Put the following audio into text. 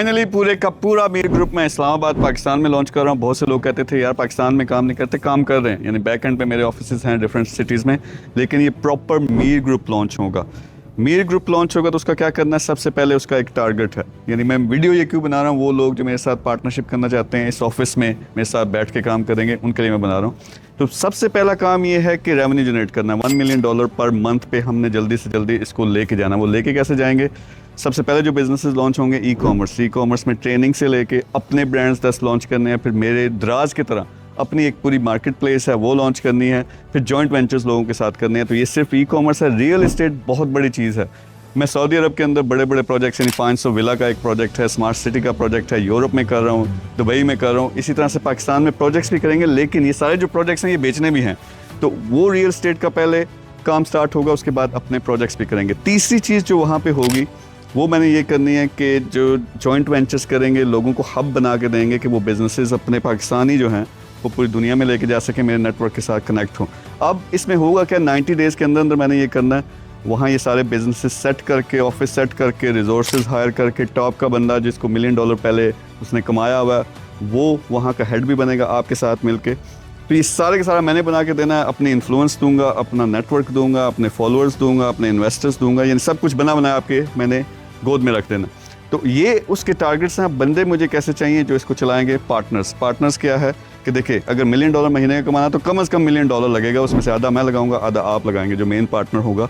Finally पूरे का पूरा मीर ग्रुप मैं इस्लामाबाद पाकिस्तान में लॉन्च कर रहा हूँ। बहुत से लोग कहते थे यार पाकिस्तान में काम नहीं करते, काम कर रहे हैं, यानी बैक एंड पे मेरे ऑफिसेज हैं डिफरेंट सिटीज़ में, लेकिन ये प्रॉपर मीर ग्रुप लॉन्च होगा। मीर ग्रुप लॉन्च होगा तो उसका क्या करना है, सबसे पहले उसका एक टारगेट है, यानी मैं वीडियो ये क्यों बना रहा हूँ, वो लोग जो मेरे साथ पार्टनरशिप करना चाहते हैं, इस ऑफिस में मेरे साथ बैठ के काम करेंगे, उनके लिए मैं बना रहा हूँ। तो सबसे पहला काम ये है कि रेवेन्यू जनरेट करना है। $1 मिलियन पर मंथ पे हमने जल्दी से जल्दी इसको लेके जाना। वो लेके कैसे जाएंगे? सबसे पहले जो बिजनेसेस लॉन्च होंगे ई कॉमर्स में ट्रेनिंग से लेके अपने ब्रांड्स 10 लॉन्च करने हैं, फिर मेरे दराज की तरह अपनी एक पूरी मार्केट प्लेस है वो लॉन्च करनी है, फिर जॉइंट वेंचर्स लोगों के साथ करने हैं। तो ये सिर्फ ई कॉमर्स है। रियल एस्टेट बहुत बड़ी चीज़ है। मैं सऊदी अरब के अंदर बड़े बड़े प्रोजेक्ट्स यानी 500 विला का एक प्रोजेक्ट है, स्मार्ट सिटी का प्रोजेक्ट है, यूरोप में कर रहा हूँ, दुबई में कर रहा हूँ, इसी तरह से पाकिस्तान में प्रोजेक्ट्स भी करेंगे। लेकिन ये सारे जो प्रोजेक्ट्स हैं ये बेचने भी हैं, तो वो रियल एस्टेट का पहले काम स्टार्ट होगा, उसके बाद अपने प्रोजेक्ट्स भी करेंगे। तीसरी चीज़ जो वहाँ पे होगी वो मैंने ये करनी है कि जो जॉइंट वेंचर्स करेंगे लोगों को हब बना के देंगे कि वो बिजनेसेस अपने पाकिस्तानी जो हैं वो पूरी दुनिया में लेके जा सके, मेरे नेटवर्क के साथ कनेक्ट हों। अब इसमें होगा क्या, 90 डेज़ के अंदर अंदर मैंने ये करना है, वहाँ ये सारे बिजनेसेस सेट करके, ऑफिस सेट करके, रिसोर्सेज हायर करके, टॉप का बंदा जिसको $1 मिलियन पहले उसने कमाया हुआ है वो वहाँ का हेड भी बनेगा आपके साथ मिलके। तो ये सारे का सारा मैंने बना के देना है, अपनी इन्फ्लुएंस दूंगा, अपना नेटवर्क दूंगा, अपने फॉलोअर्स दूंगा, अपने इन्वेस्टर्स दूंगा, यानी सब कुछ बना बनाया आपके मैंने गोद में रख देना। तो ये उसके टारगेट्स हैं। बंदे मुझे कैसे चाहिए जो इसको चलाएंगे? पार्टनर्स क्या है कि देखिए अगर $1 मिलियन महीने का कमाना तो कम से कम $1 मिलियन लगेगा, उसमें से आधा मैं लगाऊंगा, आधा आप लगाएंगे, जो मेन पार्टनर होगा